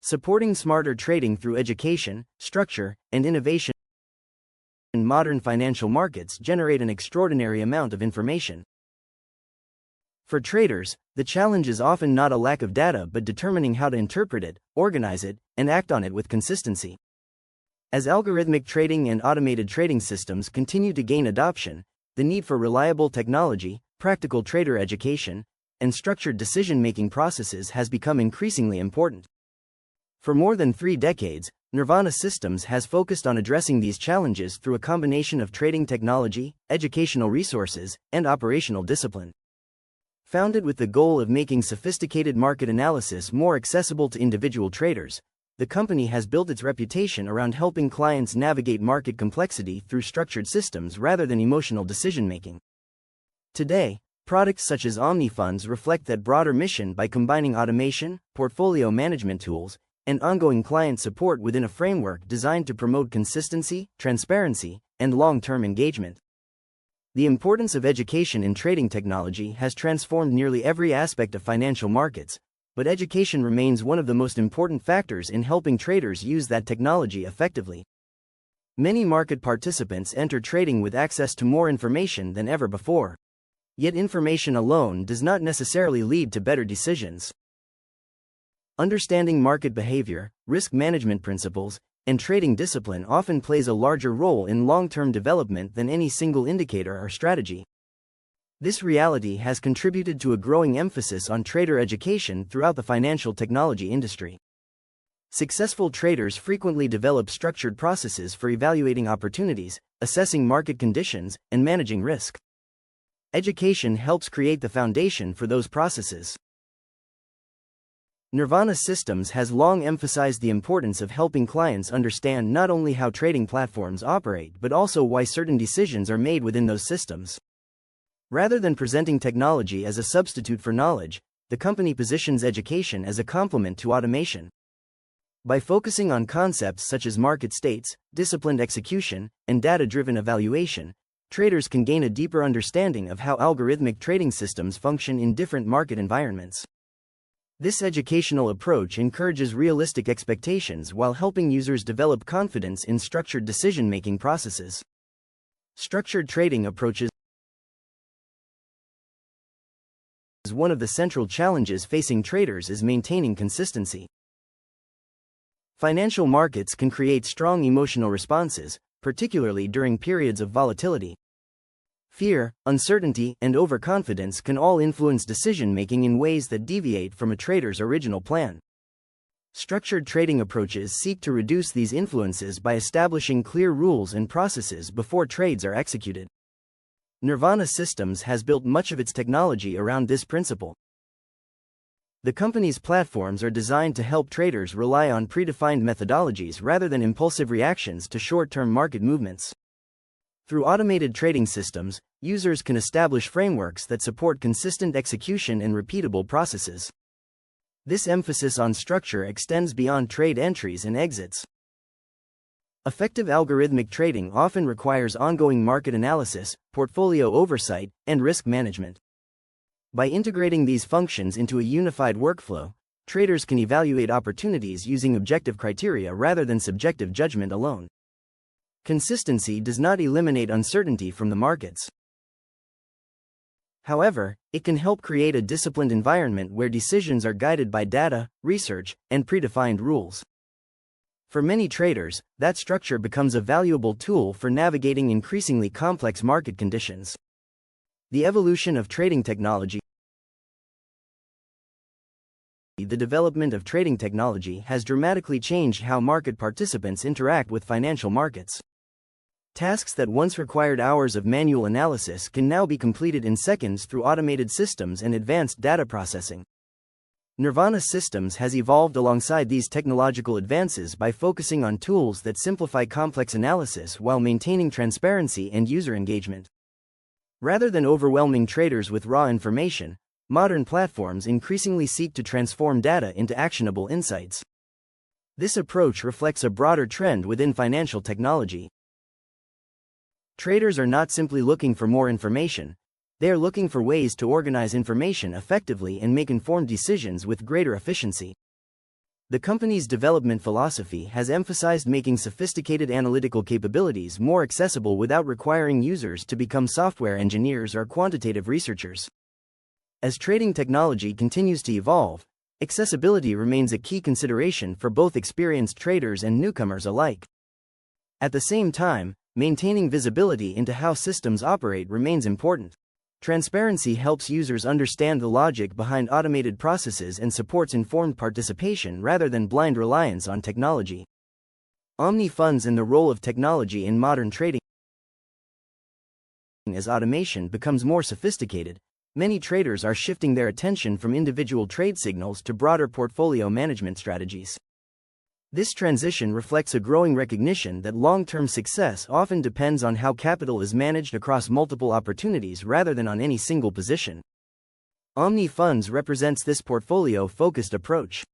supporting smarter trading through education, structure, and innovation. Modern financial markets generate an extraordinary amount of information. For traders, the challenge is often not a lack of data but determining how to interpret it, organize it, and act on it with consistency. As algorithmic trading and automated trading systems continue to gain adoption, the need for reliable technology, practical trader education, and structured decision-making processes has become increasingly important. For more than 3 decades, Nirvana Systems has focused on addressing these challenges through a combination of trading technology, educational resources, and operational discipline. Founded with the goal of making sophisticated market analysis more accessible to individual traders, the company has built its reputation around helping clients navigate market complexity through structured systems rather than emotional decision-making. Today, products such as OmniFunds reflect that broader mission by combining automation, portfolio management tools, and ongoing client support within a framework designed to promote consistency, transparency, and long-term engagement. The importance of education in trading technology has transformed nearly every aspect of financial markets, but education remains one of the most important factors in helping traders use that technology effectively. Many market participants enter trading with access to more information than ever before. Yet information alone does not necessarily lead to better decisions. Understanding market behavior, risk management principles, and trading discipline often plays a larger role in long-term development than any single indicator or strategy. This reality has contributed to a growing emphasis on trader education throughout the financial technology industry. Successful traders frequently develop structured processes for evaluating opportunities, assessing market conditions, and managing risk. Education helps create the foundation for those processes. Nirvana Systems has long emphasized the importance of helping clients understand not only how trading platforms operate but also why certain decisions are made within those systems. Rather than presenting technology as a substitute for knowledge, the company positions education as a complement to automation. By focusing on concepts such as market states, disciplined execution, and data-driven evaluation, traders can gain a deeper understanding of how algorithmic trading systems function in different market environments. This educational approach encourages realistic expectations while helping users develop confidence in structured decision-making processes. Structured trading approaches one of the central challenges facing traders is maintaining consistency. Financial markets can create strong emotional responses, particularly during periods of volatility. Fear, uncertainty, and overconfidence can all influence decision-making in ways that deviate from a trader's original plan. Structured trading approaches seek to reduce these influences by establishing clear rules and processes before trades are executed. Nirvana Systems has built much of its technology around this principle. The company's platforms are designed to help traders rely on predefined methodologies rather than impulsive reactions to short-term market movements. Through automated trading systems, users can establish frameworks that support consistent execution and repeatable processes. This emphasis on structure extends beyond trade entries and exits. Effective algorithmic trading often requires ongoing market analysis, portfolio oversight, and risk management. By integrating these functions into a unified workflow, traders can evaluate opportunities using objective criteria rather than subjective judgment alone. Consistency does not eliminate uncertainty from the markets. However, it can help create a disciplined environment where decisions are guided by data, research, and predefined rules. For many traders, that structure becomes a valuable tool for navigating increasingly complex market conditions. The evolution of trading technology. The development of trading technology has dramatically changed how market participants interact with financial markets. Tasks that once required hours of manual analysis can now be completed in seconds through automated systems and advanced data processing. Nirvana Systems has evolved alongside these technological advances by focusing on tools that simplify complex analysis while maintaining transparency and user engagement. Rather than overwhelming traders with raw information, modern platforms increasingly seek to transform data into actionable insights. This approach reflects a broader trend within financial technology. Traders are not simply looking for more information, they are looking for ways to organize information effectively and make informed decisions with greater efficiency. The company's development philosophy has emphasized making sophisticated analytical capabilities more accessible without requiring users to become software engineers or quantitative researchers. As trading technology continues to evolve, accessibility remains a key consideration for both experienced traders and newcomers alike. At the same time, maintaining visibility into how systems operate remains important. Transparency helps users understand the logic behind automated processes and supports informed participation rather than blind reliance on technology. OmniFunds and the role of technology in modern trading. As automation becomes more sophisticated, many traders are shifting their attention from individual trade signals to broader portfolio management strategies. This transition reflects a growing recognition that long-term success often depends on how capital is managed across multiple opportunities rather than on any single position. OmniFunds represents this portfolio-focused approach.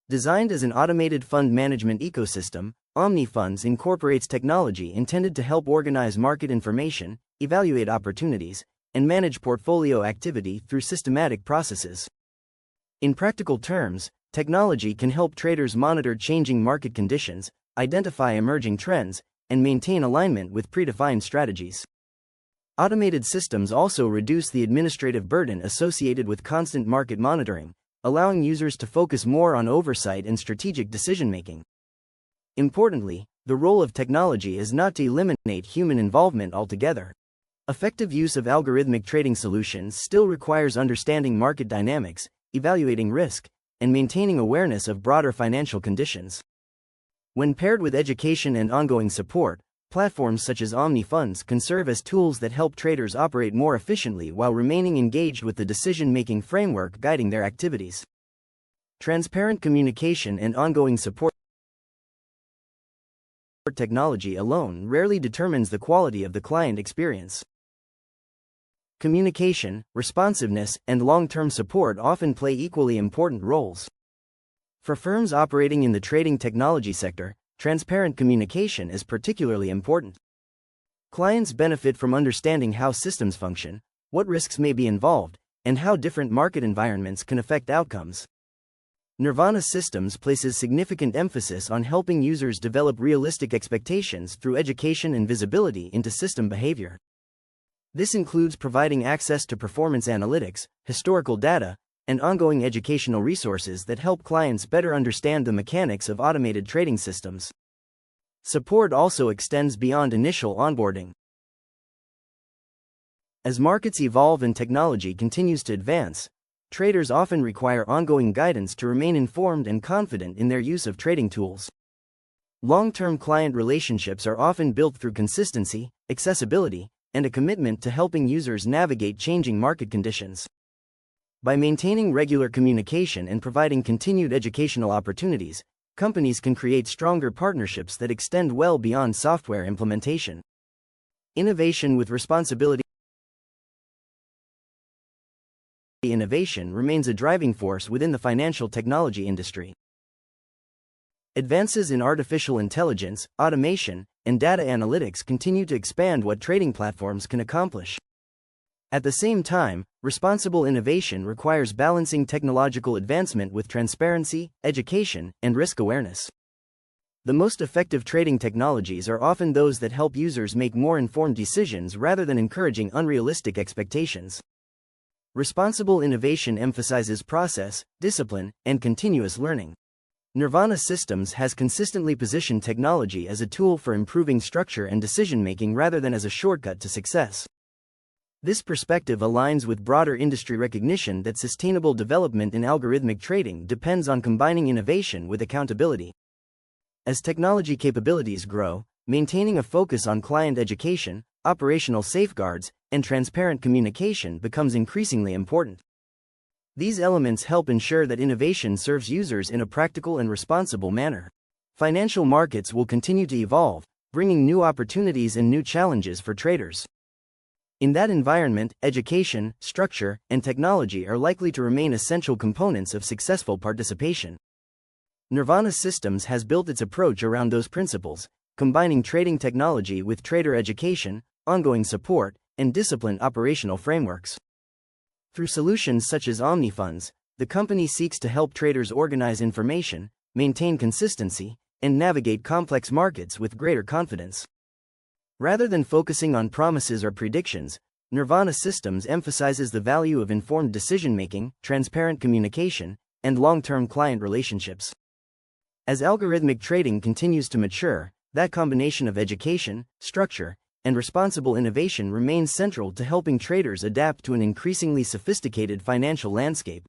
Designed as an automated fund management ecosystem, OmniFunds incorporates technology intended to help organize market information, evaluate opportunities, and manage portfolio activity through systematic processes. In practical terms, technology can help traders monitor changing market conditions, identify emerging trends, and maintain alignment with predefined strategies. Automated systems also reduce the administrative burden associated with constant market monitoring, allowing users to focus more on oversight and strategic decision-making. Importantly, the role of technology is not to eliminate human involvement altogether. Effective use of algorithmic trading solutions still requires understanding market dynamics, evaluating risk, and maintaining awareness of broader financial conditions. When paired with education and ongoing support, platforms such as OmniFunds can serve as tools that help traders operate more efficiently while remaining engaged with the decision-making framework guiding their activities. Transparent communication and ongoing support. Technology alone rarely determines the quality of the client experience. Communication, responsiveness, and long-term support often play equally important roles. For firms operating in the trading technology sector, transparent communication is particularly important. Clients benefit from understanding how systems function, what risks may be involved, and how different market environments can affect outcomes. Nirvana Systems places significant emphasis on helping users develop realistic expectations through education and visibility into system behavior. This includes providing access to performance analytics, historical data, and ongoing educational resources that help clients better understand the mechanics of automated trading systems. Support also extends beyond initial onboarding. As markets evolve and technology continues to advance, traders often require ongoing guidance to remain informed and confident in their use of trading tools. Long-term client relationships are often built through consistency, accessibility, and a commitment to helping users navigate changing market conditions. By maintaining regular communication and providing continued educational opportunities, companies can create stronger partnerships that extend well beyond software implementation. Innovation with responsibility. Innovation remains a driving force within the financial technology industry. Advances in artificial intelligence, automation, and data analytics continue to expand what trading platforms can accomplish. At the same time, responsible innovation requires balancing technological advancement with transparency, education, and risk awareness. The most effective trading technologies are often those that help users make more informed decisions rather than encouraging unrealistic expectations. Responsible innovation emphasizes process, discipline, and continuous learning. Nirvana Systems has consistently positioned technology as a tool for improving structure and decision-making rather than as a shortcut to success. This perspective aligns with broader industry recognition that sustainable development in algorithmic trading depends on combining innovation with accountability. As technology capabilities grow, maintaining a focus on client education, operational safeguards, and transparent communication becomes increasingly important. These elements help ensure that innovation serves users in a practical and responsible manner. Financial markets will continue to evolve, bringing new opportunities and new challenges for traders. In that environment, education, structure, and technology are likely to remain essential components of successful participation. Nirvana Systems has built its approach around those principles, combining trading technology with trader education, ongoing support, and disciplined operational frameworks. Through solutions such as OmniFunds, the company seeks to help traders organize information, maintain consistency, and navigate complex markets with greater confidence. Rather than focusing on promises or predictions, Nirvana Systems emphasizes the value of informed decision-making, transparent communication, and long-term client relationships. As algorithmic trading continues to mature, that combination of education, structure, and responsible innovation remains central to helping traders adapt to an increasingly sophisticated financial landscape.